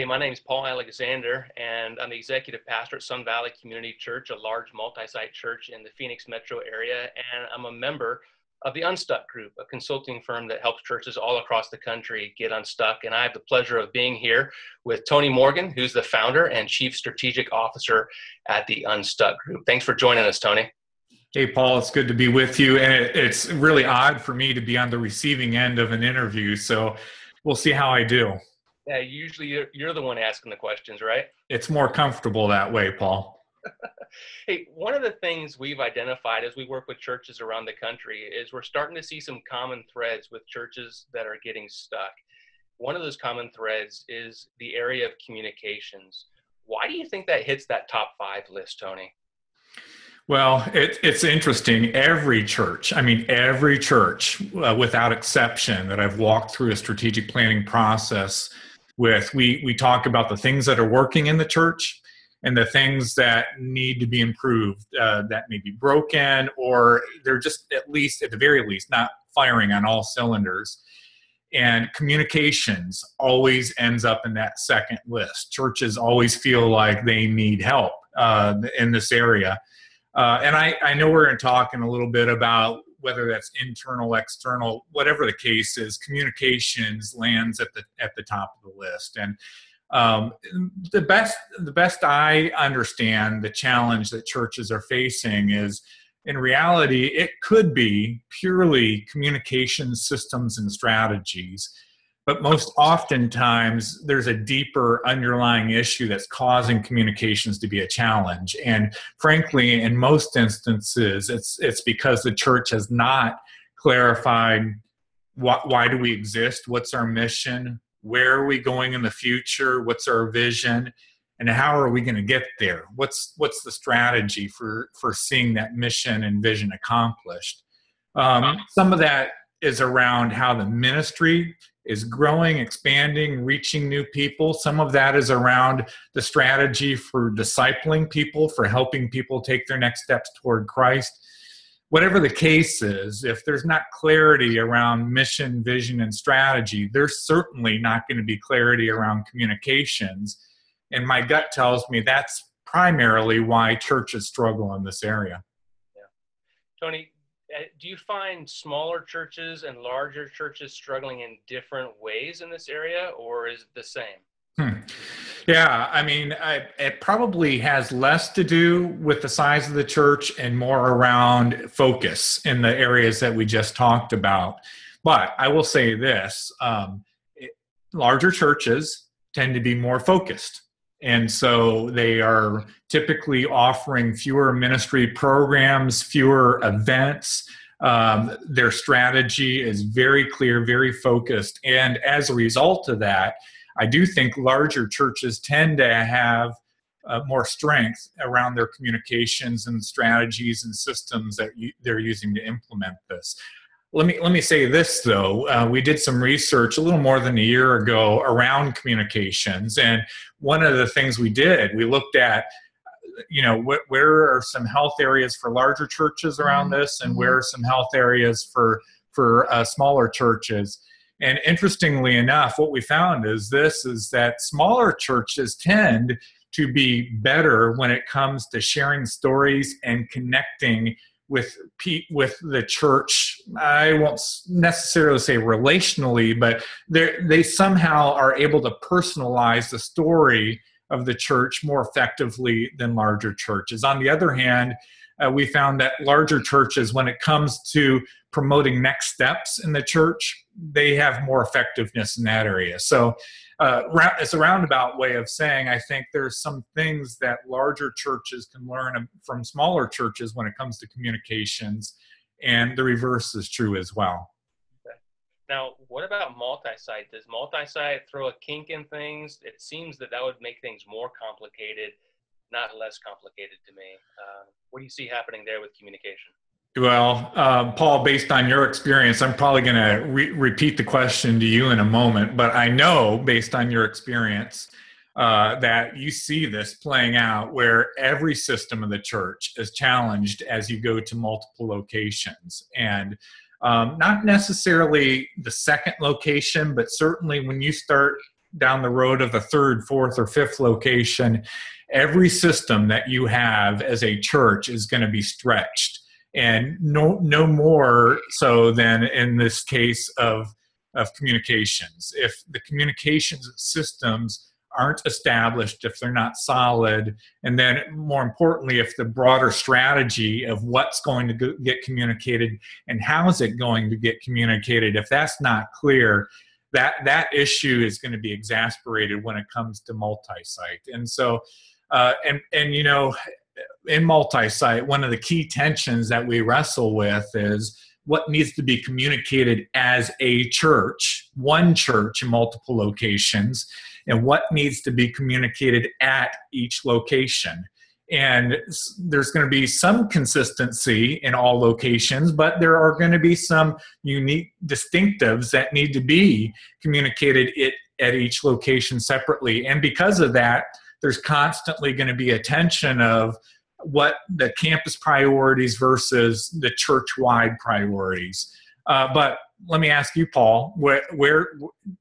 Hey, my name is Paul Alexander, and I'm the executive pastor at Sun Valley Community Church, a large multi-site church in the Phoenix metro area, and I'm a member of the Unstuck Group, a consulting firm that helps churches all across the country get unstuck. And I have the pleasure of being here with Tony Morgan, who's the founder and chief strategic officer at the Unstuck Group. Thanks for joining us, Tony. Hey, Paul, it's good to be with you. And it's really odd for me to be on the receiving end of an interview, so we'll see how I do. Yeah, usually you're the one asking the questions, right? It's more comfortable that way, Paul. Hey, one of the things we've identified as we work with churches around the country is we're starting to see some common threads with churches that are getting stuck. One of those common threads is the area of communications. Why do you think that hits that top 5 list, Tony? Well, it's interesting. Every church, without exception, that I've walked through a strategic planning process with, we talk about the things that are working in the church and the things that need to be improved, that may be broken, or they're just at the very least, not firing on all cylinders. And communications always ends up in that second list. Churches always feel like they need help in this area. And I know we're going to talk in a little bit about whether that's internal, external, whatever the case is. Communications lands at the top of the list. And the best I understand the challenge that churches are facing is, in reality, it could be purely communication systems and strategies. But most oftentimes, there's a deeper underlying issue that's causing communications to be a challenge. And frankly, in most instances, it's because the church has not clarified why do we exist, what's our mission, where are we going in the future, what's our vision, and how are we going to get there? What's the strategy for seeing that mission and vision accomplished? Some of that is around how the ministry is growing, expanding, reaching new people. Some of that is around the strategy for discipling people, for helping people take their next steps toward Christ. Whatever the case is, if there's not clarity around mission, vision, and strategy, there's certainly not going to be clarity around communications. And my gut tells me that's primarily why churches struggle in this area. Yeah. Tony, do you find smaller churches and larger churches struggling in different ways in this area, or is it the same? Yeah, it probably has less to do with the size of the church and more around focus in the areas that we just talked about. But I will say this, larger churches tend to be more focused. And so they are typically offering fewer ministry programs, fewer events. Their strategy is very clear, very focused. And as a result of that, I do think larger churches tend to have more strength around their communications and strategies and systems that they're using to implement this. Let me say this, though. We did some research a little more than a year ago around communications. And one of the things we did, we looked at, where are some health areas for larger churches around this, and where are some health areas for smaller churches. And interestingly enough, what we found is that smaller churches tend to be better when it comes to sharing stories and connecting with the church. I won't necessarily say relationally, but they somehow are able to personalize the story of the church more effectively than larger churches. On the other hand, we found that larger churches, when it comes to promoting next steps in the church, they have more effectiveness in that area. So it's a roundabout way of saying I think there's some things that larger churches can learn from smaller churches when it comes to communications, and the reverse is true as well. Okay. Now, what about multi-site? Does multi-site throw a kink in things? It seems that would make things more complicated, not less complicated to me. What do you see happening there with communication? Well, Paul, based on your experience, I'm probably going to repeat the question to you in a moment, but I know based on your experience that you see this playing out where every system of the church is challenged as you go to multiple locations. And not necessarily the second location, but certainly when you start down the road of a third, fourth, or fifth location, every system that you have as a church is going to be stretched, and no more so than in this case of communications. If the communications systems aren't established, if they're not solid, and then more importantly, if the broader strategy of what's going to get communicated and how is it going to get communicated, if that's not clear, that issue is going to be exasperated when it comes to multi-site. And so, and you know, in multi-site, one of the key tensions that we wrestle with is what needs to be communicated as a church, one church in multiple locations, and what needs to be communicated at each location. And there's going to be some consistency in all locations, but there are going to be some unique distinctives that need to be communicated at each location separately. And because of that, there's constantly going to be a tension of what the campus priorities versus the church-wide priorities. But let me ask you, Paul, where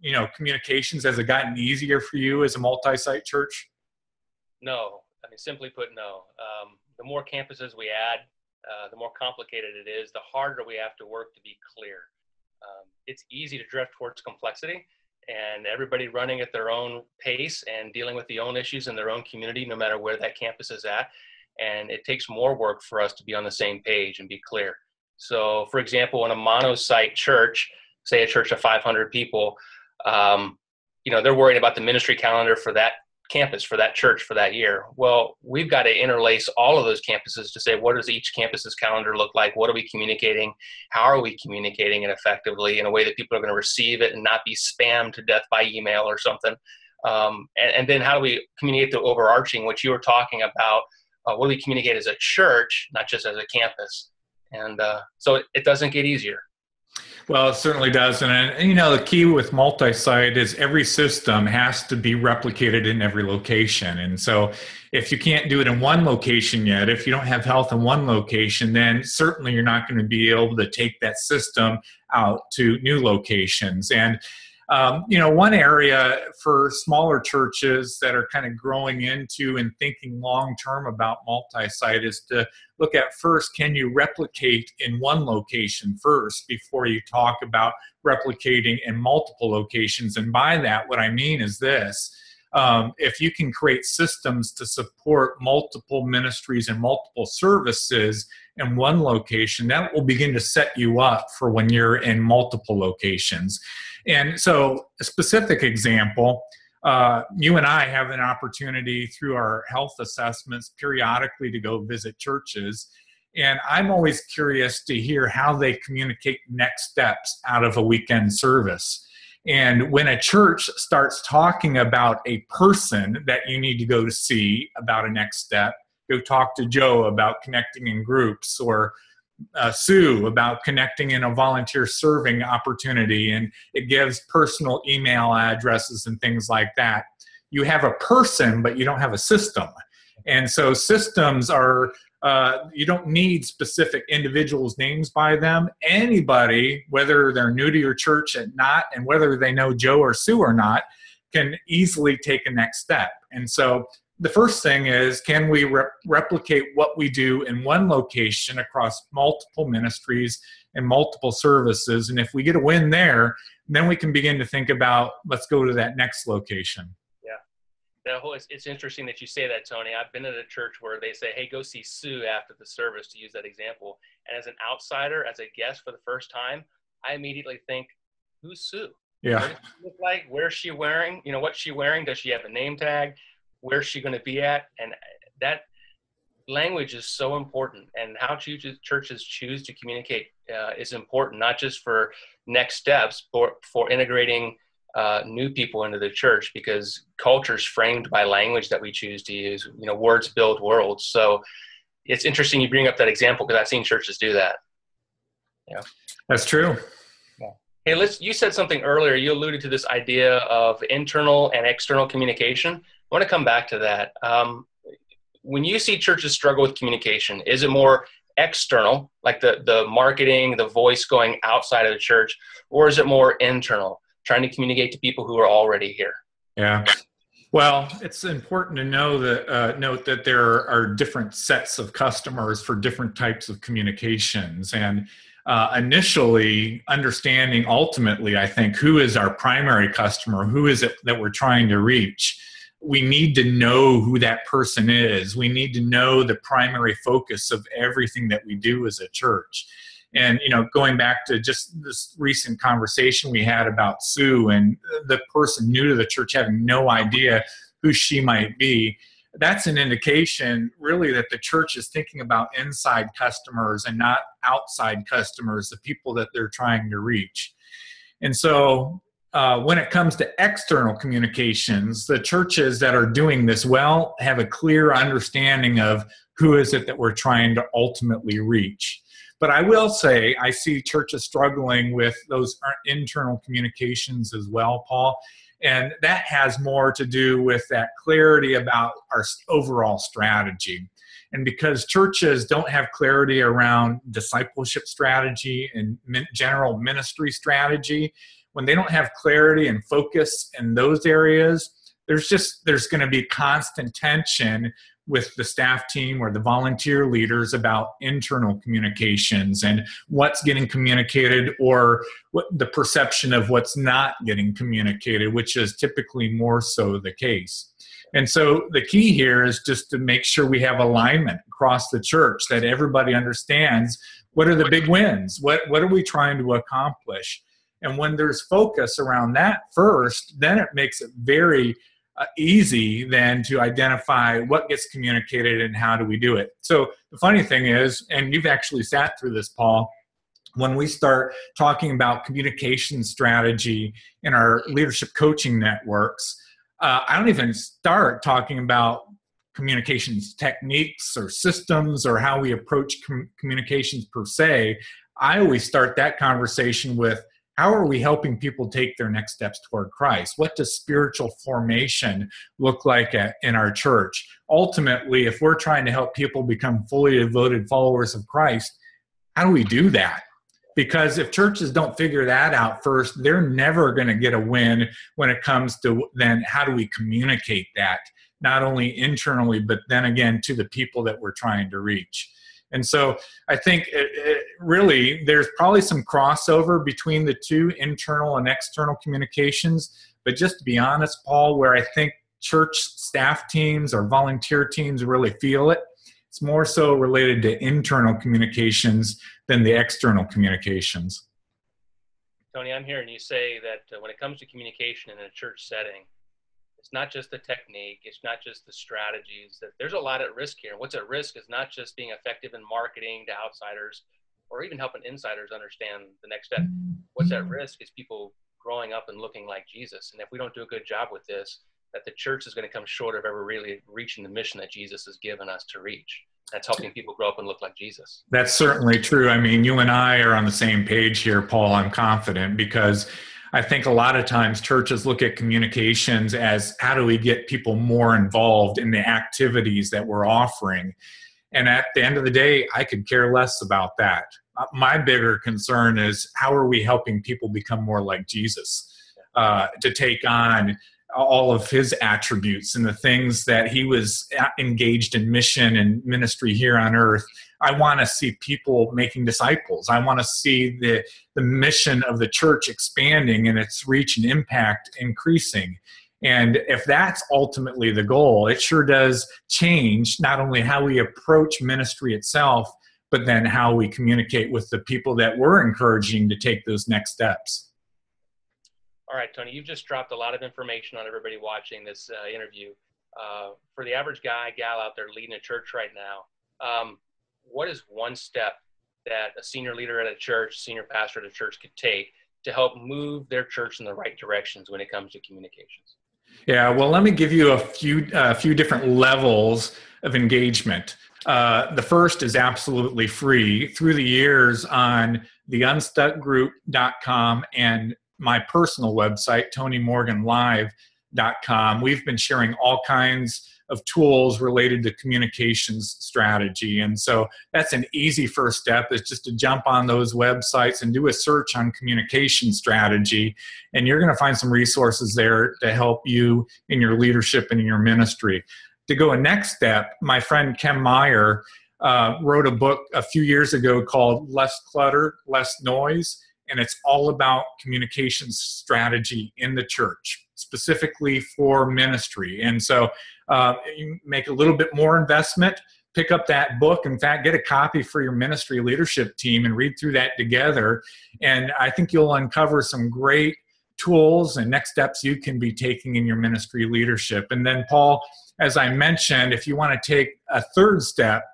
you know, communications, has it gotten easier for you as a multi-site church? No. I mean, simply put, no. The more campuses we add, the more complicated it is, the harder we have to work to be clear. It's easy to drift towards complexity, and everybody running at their own pace and dealing with the own issues in their own community, no matter where that campus is at. And it takes more work for us to be on the same page and be clear. So, for example, in a mono-site church, say a church of 500 people, you know, they're worried about the ministry calendar for that campus, for that church, for that year. Well, we've got to interlace all of those campuses to say, what does each campus's calendar look like? What are we communicating? How are we communicating it effectively in a way that people are going to receive it and not be spammed to death by email or something? And then how do we communicate the overarching, which you were talking about? What do we communicate as a church, not just as a campus? And so it doesn't get easier. Well, it certainly does. And you know, the key with multi-site is every system has to be replicated in every location. And so if you can't do it in one location yet, if you don't have health in one location, then certainly you're not going to be able to take that system out to new locations. And you know, one area for smaller churches that are kind of growing into and thinking long-term about multi-site is to look at first, can you replicate in one location first before you talk about replicating in multiple locations? And by that, what I mean is this. If you can create systems to support multiple ministries and multiple services in one location, that will begin to set you up for when you're in multiple locations. And so a specific example, you and I have an opportunity through our health assessments periodically to go visit churches. And I'm always curious to hear how they communicate next steps out of a weekend service. And when a church starts talking about a person that you need to go to see about a next step, go talk to Joe about connecting in groups, or Sue about connecting in a volunteer serving opportunity, and it gives personal email addresses and things like that. You have a person, but you don't have a system. And so systems are, you don't need specific individuals' names by them. Anybody, whether they're new to your church or not, and whether they know Joe or Sue or not, can easily take a next step. And so the first thing is, can we replicate what we do in one location across multiple ministries and multiple services? And if we get a win there, then we can begin to think about, let's go to that next location. Yeah. It's interesting that you say that, Tony. I've been at a church where they say, hey, go see Sue after the service, to use that example. And as an outsider, as a guest for the first time, I immediately think, who's Sue? Yeah. What does she look like? Where's she wearing? You know, what's she wearing? Does she have a name tag? Where's she going to be at? And that language is so important. And how churches choose to communicate is important, not just for next steps, but for integrating new people into the church, because culture is framed by language that we choose to use. You know, words build worlds. So it's interesting you bring up that example, because I've seen churches do that. Yeah, that's true. Yeah. Hey, you said something earlier. You alluded to this idea of internal and external communication. I want to come back to that. When you see churches struggle with communication, is it more external, like the marketing, the voice going outside of the church, or is it more internal, trying to communicate to people who are already here? Yeah. Well, it's important to know that note that there are different sets of customers for different types of communications, and initially understanding ultimately, I think, who is our primary customer, who is it that we're trying to reach. We need to know who that person is. We need to know the primary focus of everything that we do as a church. And, going back to just this recent conversation we had about Sue and the person new to the church having no idea who she might be, that's an indication really that the church is thinking about inside customers and not outside customers, the people that they're trying to reach. And so when it comes to external communications, the churches that are doing this well have a clear understanding of who is it that we're trying to ultimately reach. But I will say I see churches struggling with those internal communications as well, Paul. And that has more to do with that clarity about our overall strategy. And because churches don't have clarity around discipleship strategy and general ministry strategy, when they don't have clarity and focus in those areas, there's going to be constant tension with the staff team or the volunteer leaders about internal communications and what's getting communicated or what the perception of what's not getting communicated, which is typically more so the case. And so the key here is just to make sure we have alignment across the church, that everybody understands what are the big wins, what are we trying to accomplish. And when there's focus around that first, then it makes it very easy then to identify what gets communicated and how do we do it. So the funny thing is, and you've actually sat through this, Paul, when we start talking about communication strategy in our leadership coaching networks, I don't even start talking about communications techniques or systems or how we approach communications per se. I always start that conversation with, how are we helping people take their next steps toward Christ? What does spiritual formation look like in our church? Ultimately, if we're trying to help people become fully devoted followers of Christ, how do we do that? Because if churches don't figure that out first, they're never going to get a win when it comes to then how do we communicate that, not only internally, but then again to the people that we're trying to reach. And so I think really there's probably some crossover between the two, internal and external communications. But just to be honest, Paul, where I think church staff teams or volunteer teams really feel it, it's more so related to internal communications than the external communications. Tony, I'm hearing you say that when it comes to communication in a church setting, it's not just the technique, it's not just the strategies, that there's a lot at risk here. What's at risk is not just being effective in marketing to outsiders or even helping insiders understand the next step. What's at risk is people growing up and looking like Jesus. And if we don't do a good job with this, that the church is going to come short of ever really reaching the mission that Jesus has given us to reach. That's helping people grow up and look like Jesus. That's certainly true. I mean, you and I are on the same page here, Paul, I'm confident, because I think a lot of times churches look at communications as how do we get people more involved in the activities that we're offering. And at the end of the day, I could care less about that. My bigger concern is how are we helping people become more like Jesus, to take on all of his attributes and the things that he was engaged in mission and ministry here on earth. I want to see people making disciples. I want to see the mission of the church expanding and its reach and impact increasing. And if that's ultimately the goal, it sure does change not only how we approach ministry itself, but then how we communicate with the people that we're encouraging to take those next steps. All right, Tony, you've just dropped a lot of information on everybody watching this interview. For the average guy, gal out there leading a church right now, what is one step that a senior leader at a church, senior pastor at a church could take to help move their church in the right directions when it comes to communications? Yeah, well, let me give you a few different levels of engagement. The first is absolutely free. Through the years on the unstuckgroup.com and my personal website, Tony Morgan Live, We've been sharing all kinds of tools related to communications strategy. And so that's an easy first step, is just to jump on those websites and do a search on communication strategy. And you're going to find some resources there to help you in your leadership and in your ministry. To go a next step, my friend Ken Meyer wrote a book a few years ago called Less Clutter, Less Noise. And it's all about communications strategy in the church, specifically for ministry. And so you make a little bit more investment, pick up that book. In fact, get a copy for your ministry leadership team and read through that together. And I think you'll uncover some great tools and next steps you can be taking in your ministry leadership. And then, Paul, as I mentioned, if you want to take a third step,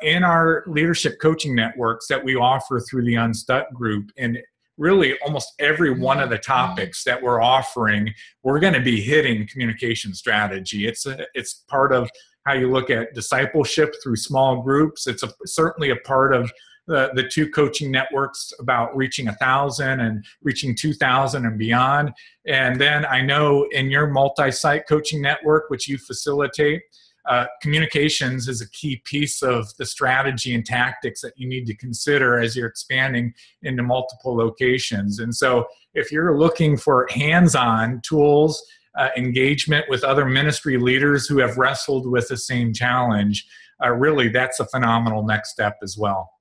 in our leadership coaching networks that we offer through the Unstuck Group, and really almost every one of the topics that we're offering, we're going to be hitting communication strategy. It's part of how you look at discipleship through small groups. It's certainly a part of the two coaching networks about reaching 1,000 and reaching 2,000 and beyond. And then I know in your multi-site coaching network, which you facilitate, communications is a key piece of the strategy and tactics that you need to consider as you're expanding into multiple locations. And so if you're looking for hands-on tools, engagement with other ministry leaders who have wrestled with the same challenge, really that's a phenomenal next step as well.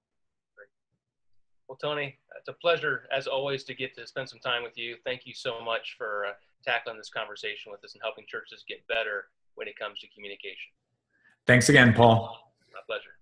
Well, Tony, it's a pleasure, as always, to get to spend some time with you. Thank you so much for tackling this conversation with us and helping churches get better when it comes to communication. Thanks again, Paul. My pleasure.